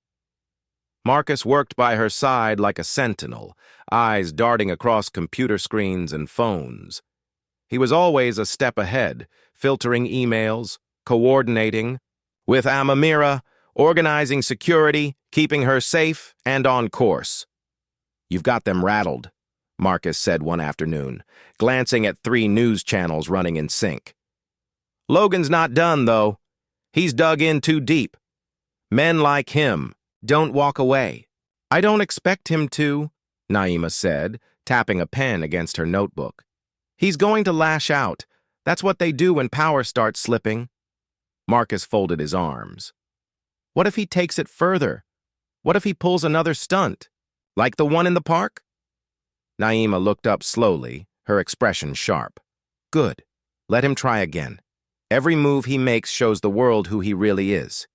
Marcus worked by her side like a sentinel, eyes darting across computer screens and phones. He was always a step ahead, filtering emails, coordinating with Amamira, organizing security, keeping her safe and on course. "You've got them rattled," Marcus said one afternoon, glancing at 3 news channels running in sync. "Logan's not done, though. He's dug in too deep. Men like him don't walk away." "I don't expect him to," Naima said, tapping a pen against her notebook. "He's going to lash out. That's what they do when power starts slipping." Marcus folded his arms. "What if he takes it further? What if he pulls another stunt? Like the one in the park?" Naima looked up slowly, her expression sharp. "Good. Let him try again. Every move he makes shows the world who he really is.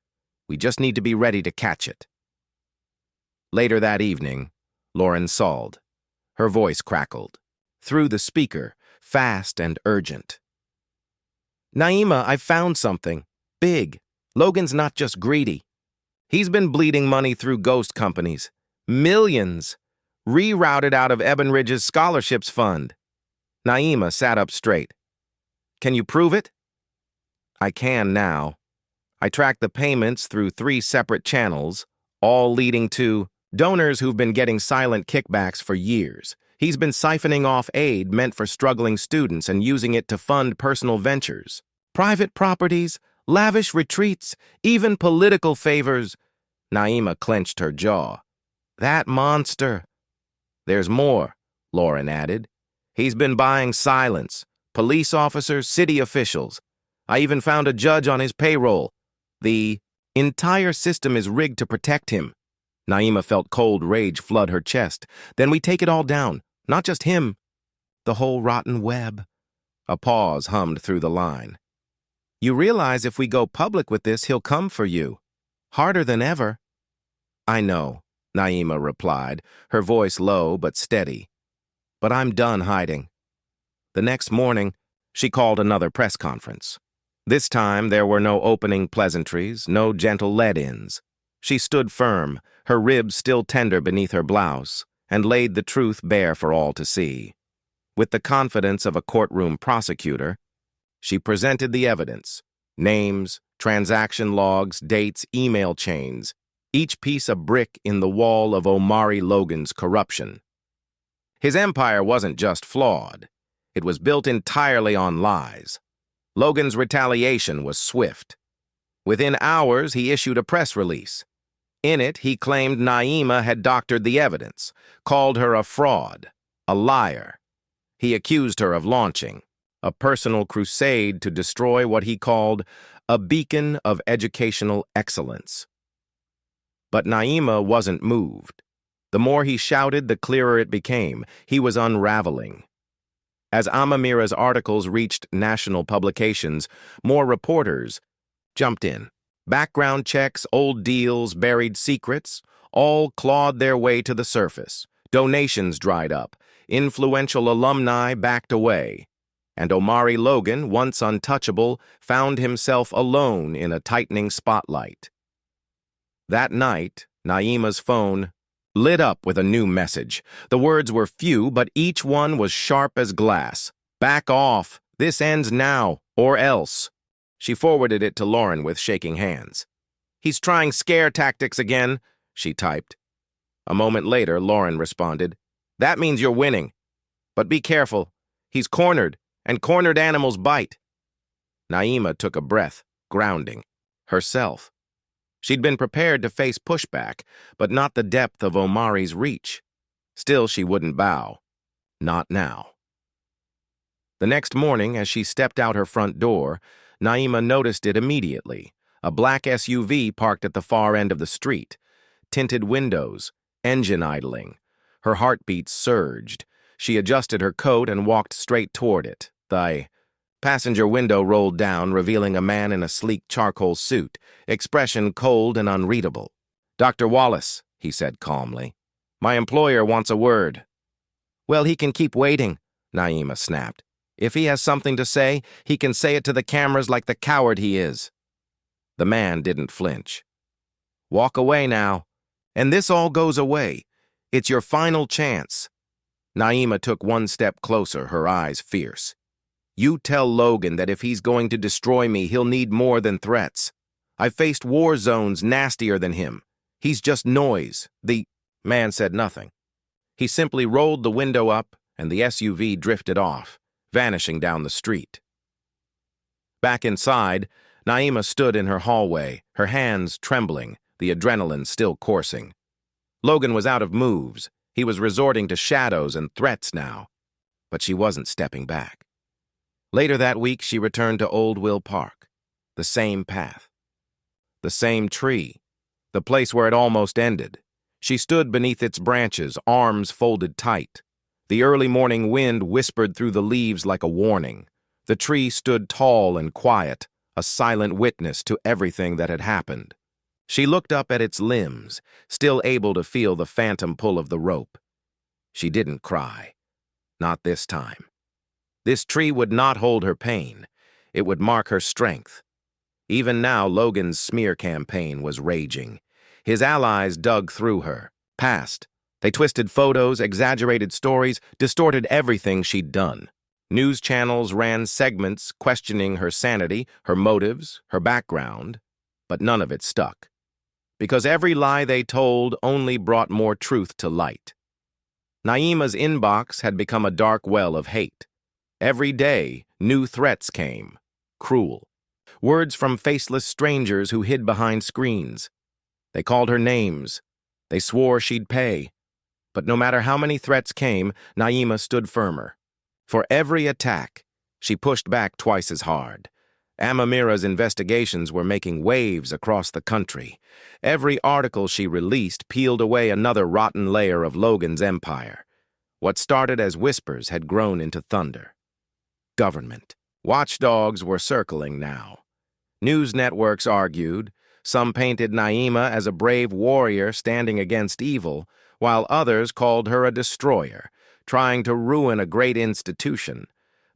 We just need to be ready to catch it." Later that evening, Lauren sawed. Her voice crackled. Through the speaker, fast and urgent. "Naima, I've found something. Big. Logan's not just greedy. He's been bleeding money through ghost companies. Millions. Rerouted out of Eben Ridge's scholarships fund." Naima sat up straight. "Can you prove it?" "I can now. I tracked the payments through 3 separate channels, all leading to donors who've been getting silent kickbacks for years. He's been siphoning off aid meant for struggling students and using it to fund personal ventures. Private properties, lavish retreats, even political favors." Naima clenched her jaw. "That monster." "There's more," Lauren added. "He's been buying silence. Police officers, city officials. I even found a judge on his payroll. The entire system is rigged to protect him." Naima felt cold rage flood her chest. "Then we take it all down. Not just him. The whole rotten web." A pause hummed through the line. "You realize if we go public with this, he'll come for you. Harder than ever." "I know," Naima replied, her voice low but steady. "But I'm done hiding." The next morning, she called another press conference. This time, there were no opening pleasantries, no gentle let-ins. She stood firm, her ribs still tender beneath her blouse, and laid the truth bare for all to see. With the confidence of a courtroom prosecutor, she presented the evidence: names, transaction logs, dates, email chains, each piece a brick in the wall of Omari Logan's corruption. His empire wasn't just flawed. It was built entirely on lies. Logan's retaliation was swift. Within hours, he issued a press release. In it, he claimed Naima had doctored the evidence, called her a fraud, a liar. He accused her of launching a personal crusade to destroy what he called a beacon of educational excellence. But Naima wasn't moved. The more he shouted, the clearer it became. He was unraveling. As Amamira's articles reached national publications, more reporters jumped in. Background checks, old deals, buried secrets, all clawed their way to the surface. Donations dried up. Influential alumni backed away. And Omari Logan, once untouchable, found himself alone in a tightening spotlight. That night, Naima's phone lit up with a new message. The words were few, but each one was sharp as glass. "Back off. This ends now, or else." She forwarded it to Lauren with shaking hands. "He's trying scare tactics again," she typed. A moment later, Lauren responded, "That means you're winning. But be careful. He's cornered, and cornered animals bite." Naima took a breath, grounding herself. She'd been prepared to face pushback, but not the depth of Omari's reach. Still, she wouldn't bow. Not now. The next morning, as she stepped out her front door, Naima noticed it immediately. A black SUV parked at the far end of the street. Tinted windows, engine idling. Her heartbeat surged. She adjusted her coat and walked straight toward it. The passenger window rolled down, revealing a man in a sleek charcoal suit, expression cold and unreadable. "Dr. Wallace," he said calmly. "My employer wants a word." "Well, he can keep waiting," Naima snapped. "If he has something to say, he can say it to the cameras like the coward he is." The man didn't flinch. "Walk away now. And this all goes away. It's your final chance." Naima took one step closer, her eyes fierce. "You tell Logan that if he's going to destroy me, he'll need more than threats. I've faced war zones nastier than him. He's just noise." The man said nothing. He simply rolled the window up, and the SUV drifted off, vanishing down the street. Back inside, Naima stood in her hallway, her hands trembling, the adrenaline still coursing. Logan was out of moves. He was resorting to shadows and threats now. But she wasn't stepping back. Later that week, she returned to Old Will Park. The same path. The same tree. The place where it almost ended. She stood beneath its branches, arms folded tight. The early morning wind whispered through the leaves like a warning. The tree stood tall and quiet, a silent witness to everything that had happened. She looked up at its limbs, still able to feel the phantom pull of the rope. She didn't cry. Not this time. This tree would not hold her pain. It would mark her strength. Even now, Logan's smear campaign was raging. His allies dug through her, past. They twisted photos, exaggerated stories, distorted everything she'd done. News channels ran segments questioning her sanity, her motives, her background, but none of it stuck. Because every lie they told only brought more truth to light. Naima's inbox had become a dark well of hate. Every day, new threats came. Cruel. Words from faceless strangers who hid behind screens. They called her names. They swore she'd pay. But no matter how many threats came, Naima stood firmer. For every attack, she pushed back twice as hard. Amamira's investigations were making waves across the country. Every article she released peeled away another rotten layer of Logan's empire. What started as whispers had grown into thunder. Government. Watchdogs were circling now. News networks argued. Some painted Naima as a brave warrior standing against evil, while others called her a destroyer, trying to ruin a great institution.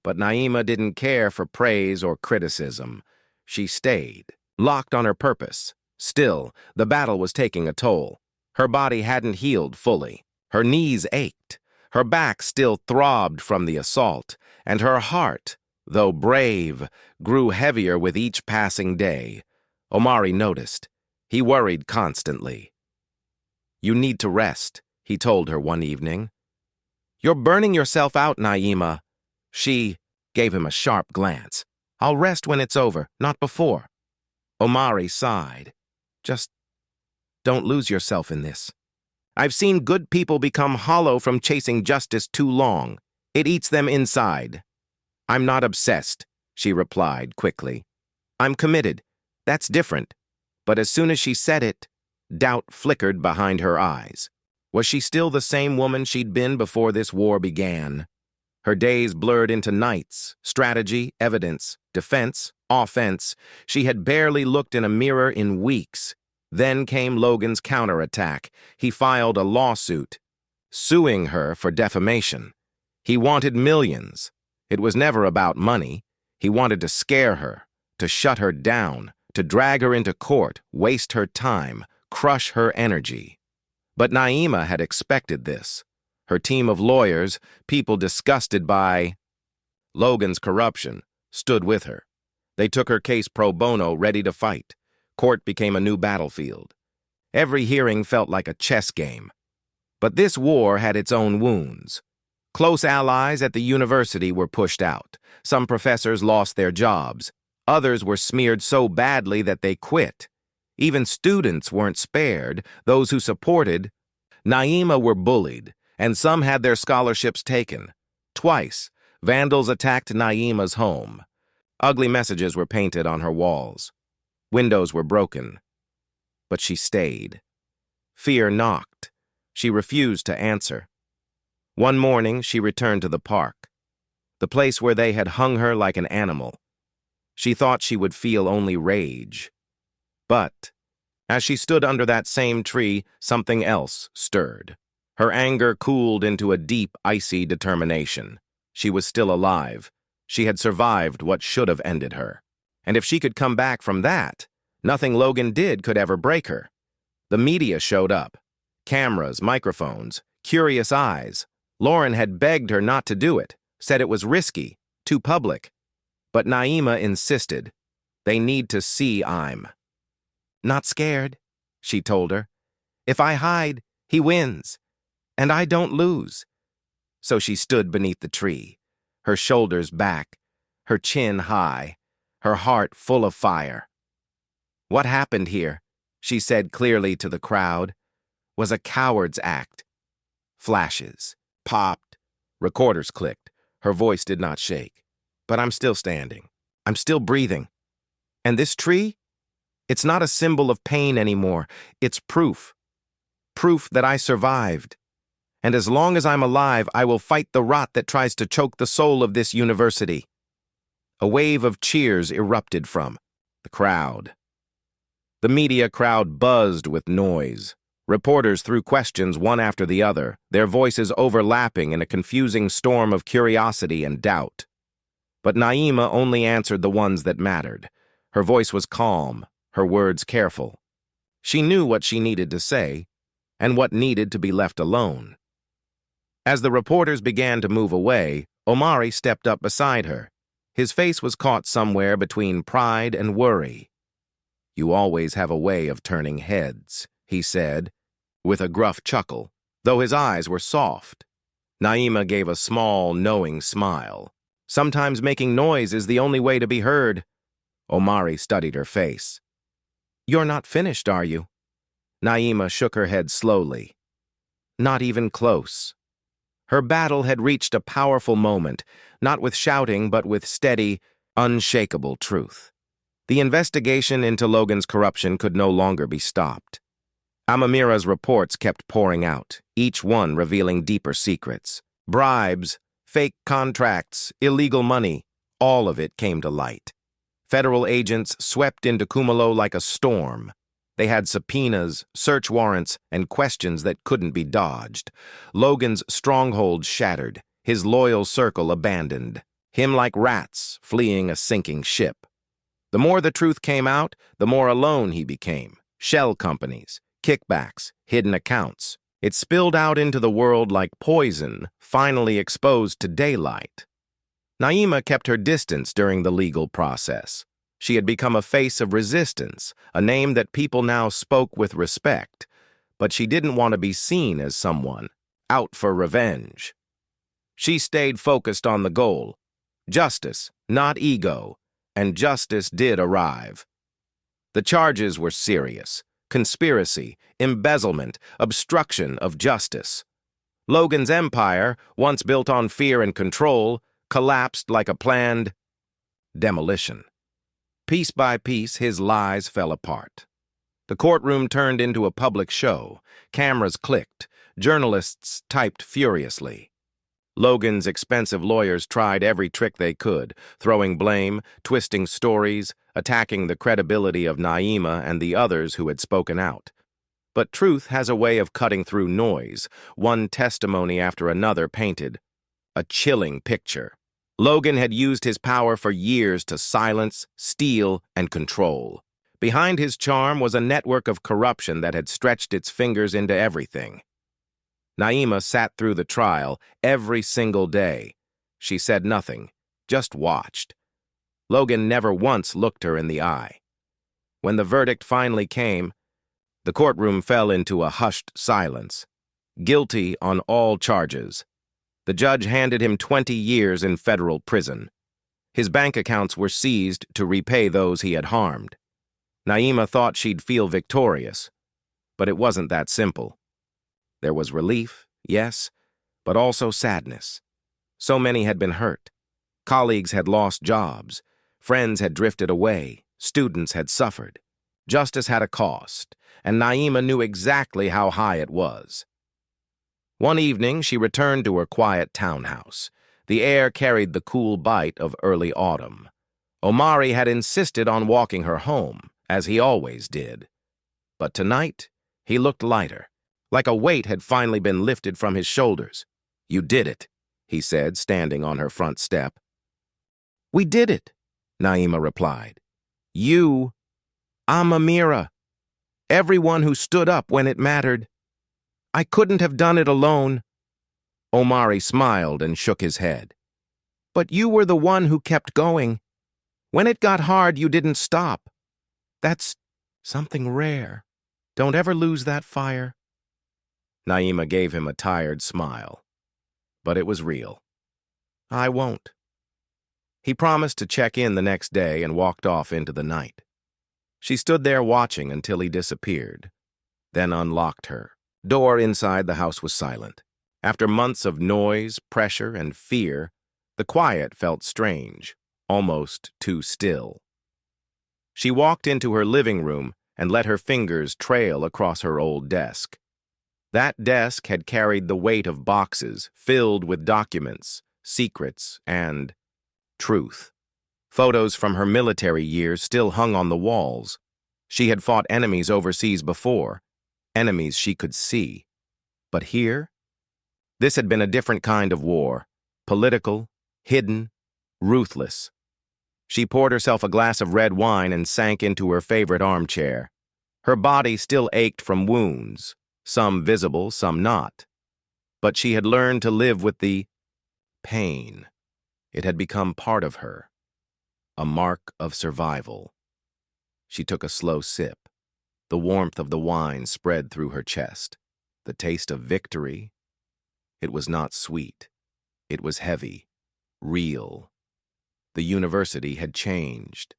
But Naima didn't care for praise or criticism. She stayed, locked on her purpose. Still, the battle was taking a toll. Her body hadn't healed fully. Her knees ached. Her back still throbbed from the assault, and her heart, though brave, grew heavier with each passing day. Omari noticed. He worried constantly. "You need to rest," he told her one evening. "You're burning yourself out, Naima." She gave him a sharp glance. "I'll rest when it's over, not before." Omari sighed. "Just don't lose yourself in this. I've seen good people become hollow from chasing justice too long. It eats them inside." "I'm not obsessed," she replied quickly. "I'm committed. That's different." But as soon as she said it, Doubt flickered behind her eyes. Was she still the same woman she'd been before this war began? Her days blurred into nights, strategy, evidence, defense, offense. She had barely looked in a mirror in weeks. Then came Logan's counterattack. He filed a lawsuit, suing her for defamation. He wanted millions. It was never about money. He wanted to scare her, to shut her down, to drag her into court, waste her time, crush her energy. But Naima had expected this. Her team of lawyers, people disgusted by Logan's corruption, stood with her. They took her case pro bono, ready to fight. Court became a new battlefield. Every hearing felt like a chess game. But this war had its own wounds. Close allies at the university were pushed out. Some professors lost their jobs. Others were smeared so badly that they quit. Even students weren't spared. Those who supported Naima were bullied, and some had their scholarships taken. Twice, vandals attacked Naima's home. Ugly messages were painted on her walls. Windows were broken. But she stayed. Fear knocked. She refused to answer. One morning, she returned to the park, the place where they had hung her like an animal. She thought she would feel only rage. But as she stood under that same tree, something else stirred. Her anger cooled into a deep, icy determination. She was still alive. She had survived what should have ended her. And if she could come back from that, nothing Logan did could ever break her. The media showed up. Cameras, microphones, curious eyes. Lauren had begged her not to do it, said it was risky, too public. But Naima insisted. They need to see I'm not scared, she told her. If I hide, he wins, and I don't lose. So she stood beneath the tree, her shoulders back, her chin high, her heart full of fire. What happened here, she said clearly to the crowd, was a coward's act. Flashes, popped, recorders clicked. Her voice did not shake. But I'm still standing. I'm still breathing. And this tree? It's not a symbol of pain anymore. It's proof. Proof that I survived. And as long as I'm alive, I will fight the rot that tries to choke the soul of this university. A wave of cheers erupted from the crowd. The media crowd buzzed with noise. Reporters threw questions one after the other, their voices overlapping in a confusing storm of curiosity and doubt. But Naima only answered the ones that mattered. Her voice was calm, her words careful. She knew what she needed to say, and what needed to be left alone. As the reporters began to move away, Omari stepped up beside her. His face was caught somewhere between pride and worry. "You always have a way of turning heads," he said, with a gruff chuckle, though his eyes were soft. Naima gave a small, knowing smile. "Sometimes making noise is the only way to be heard." Omari studied her face. "You're not finished, are you?" Naima shook her head slowly. "Not even close." Her battle had reached a powerful moment, not with shouting, but with steady, unshakable truth. The investigation into Logan's corruption could no longer be stopped. Amamira's reports kept pouring out, each one revealing deeper secrets. Bribes, fake contracts, illegal money, all of it came to light. Federal agents swept into Kumalo like a storm. They had subpoenas, search warrants, and questions that couldn't be dodged. Logan's stronghold shattered, his loyal circle abandoned, him like rats fleeing a sinking ship. The more the truth came out, the more alone he became. Shell companies, kickbacks, hidden accounts. It spilled out into the world like poison, finally exposed to daylight. Naima kept her distance during the legal process. She had become a face of resistance, a name that people now spoke with respect, but she didn't want to be seen as someone out for revenge. She stayed focused on the goal, justice, not ego, and justice did arrive. The charges were serious: conspiracy, embezzlement, obstruction of justice. Logan's empire, once built on fear and control, collapsed like a planned demolition. Piece by piece, his lies fell apart. The courtroom turned into a public show. Cameras clicked. Journalists typed furiously. Logan's expensive lawyers tried every trick they could, throwing blame, twisting stories, attacking the credibility of Naima and the others who had spoken out. But truth has a way of cutting through noise, one testimony after another painted a chilling picture. Logan had used his power for years to silence, steal, and control. Behind his charm was a network of corruption that had stretched its fingers into everything. Naima sat through the trial every single day. She said nothing, just watched. Logan never once looked her in the eye. When the verdict finally came, the courtroom fell into a hushed silence. Guilty on all charges. The judge handed him 20 years in federal prison. His bank accounts were seized to repay those he had harmed. Naima thought she'd feel victorious, but it wasn't that simple. There was relief, yes, but also sadness. So many had been hurt. Colleagues had lost jobs. Friends had drifted away. Students had suffered. Justice had a cost, and Naima knew exactly how high it was. One evening, she returned to her quiet townhouse. The air carried the cool bite of early autumn. Omari had insisted on walking her home, as he always did. But tonight, he looked lighter, like a weight had finally been lifted from his shoulders. "You did it," he said, standing on her front step. "We did it," Naima replied. I'm Amira. Everyone who stood up when it mattered. I couldn't have done it alone." Omari smiled and shook his head. "But you were the one who kept going. When it got hard, you didn't stop. That's something rare. Don't ever lose that fire." Naima gave him a tired smile. But it was real. "I won't." He promised to check in the next day and walked off into the night. She stood there watching until he disappeared, then unlocked her. Door inside the house was silent. After months of noise, pressure, and fear, the quiet felt strange, almost too still. She walked into her living room and let her fingers trail across her old desk. That desk had carried the weight of boxes filled with documents, secrets, and truth. Photos from her military years still hung on the walls. She had fought enemies overseas before, enemies she could see. But here? This had been a different kind of war, political, hidden, ruthless. She poured herself a glass of red wine and sank into her favorite armchair. Her body still ached from wounds, some visible, some not. But she had learned to live with the pain. It had become part of her, a mark of survival. She took a slow sip. The warmth of the wine spread through her chest. The taste of victory. It was not sweet. It was heavy, real. The university had changed.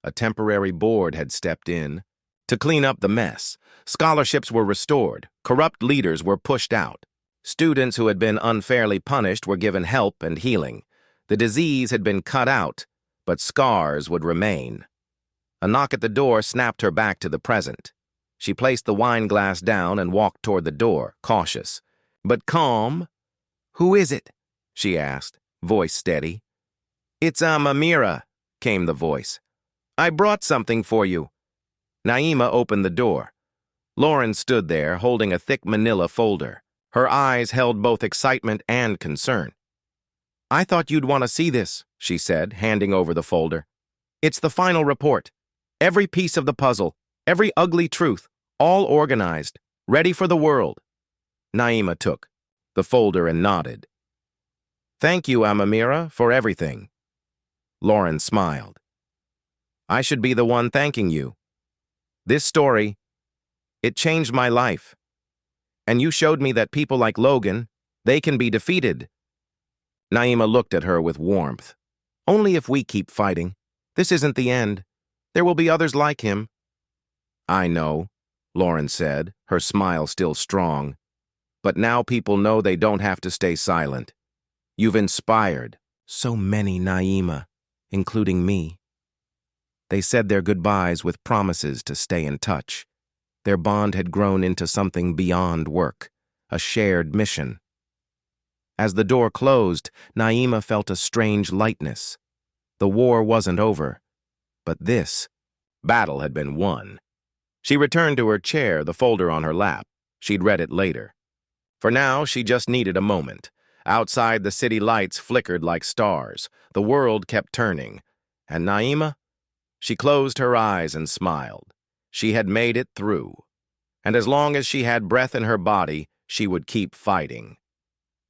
A temporary board had stepped in to clean up the mess. Scholarships were restored. Corrupt leaders were pushed out. Students who had been unfairly punished were given help and healing. The disease had been cut out, but scars would remain. A knock at the door snapped her back to the present. She placed the wine glass down and walked toward the door, cautious, but calm. "Who is it?" she asked, voice steady. "It's Amira," came the voice. "I brought something for you." Naima opened the door. Lauren stood there, holding a thick manila folder. Her eyes held both excitement and concern. "I thought you'd want to see this," she said, handing over the folder. "It's the final report. Every piece of the puzzle, every ugly truth, all organized, ready for the world." Naima took the folder and nodded. "Thank you, Amira, for everything." Lauren smiled. "I should be the one thanking you. This story, it changed my life. And you showed me that people like Logan, they can be defeated." Naima looked at her with warmth. "Only if we keep fighting. This isn't the end. There will be others like him." "I know," Lauren said, her smile still strong. "But now people know they don't have to stay silent. You've inspired so many, Naima, including me." They said their goodbyes with promises to stay in touch. Their bond had grown into something beyond work, a shared mission. As the door closed, Naima felt a strange lightness. The war wasn't over, but this battle had been won. She returned to her chair, the folder on her lap. She'd read it later. For now, she just needed a moment. Outside, the city lights flickered like stars. The world kept turning. And Naima? She closed her eyes and smiled. She had made it through. And as long as she had breath in her body, she would keep fighting.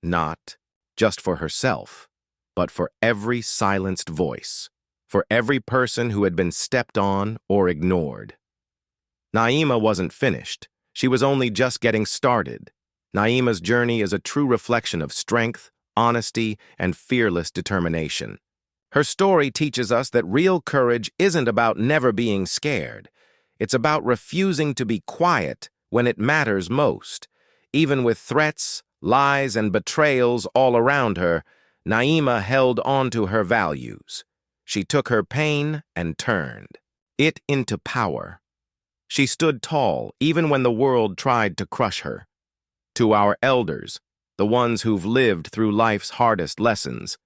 Not just for herself, but for every silenced voice, for every person who had been stepped on or ignored. Naima wasn't finished. She was only just getting started. Naima's journey is a true reflection of strength, honesty, and fearless determination. Her story teaches us that real courage isn't about never being scared. It's about refusing to be quiet when it matters most. Even with threats, lies, and betrayals all around her, Naima held on to her values. She took her pain and turned it into power. She stood tall even when the world tried to crush her. To our elders, the ones who've lived through life's hardest lessons,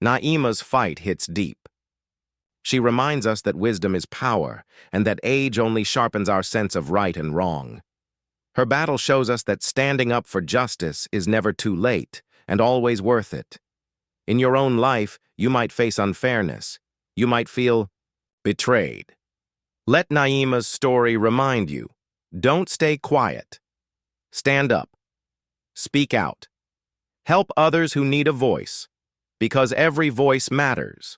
Naima's fight hits deep. She reminds us that wisdom is power and that age only sharpens our sense of right and wrong. Her battle shows us that standing up for justice is never too late and always worth it. In your own life, you might face unfairness. You might feel betrayed. Let Naima's story remind you, don't stay quiet. Stand up. Speak out. Help others who need a voice, because every voice matters.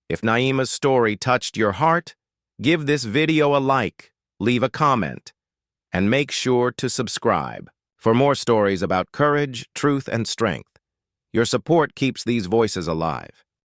If Naima's story touched your heart, give this video a like, leave a comment, and make sure to subscribe for more stories about courage, truth, and strength. Your support keeps these voices alive.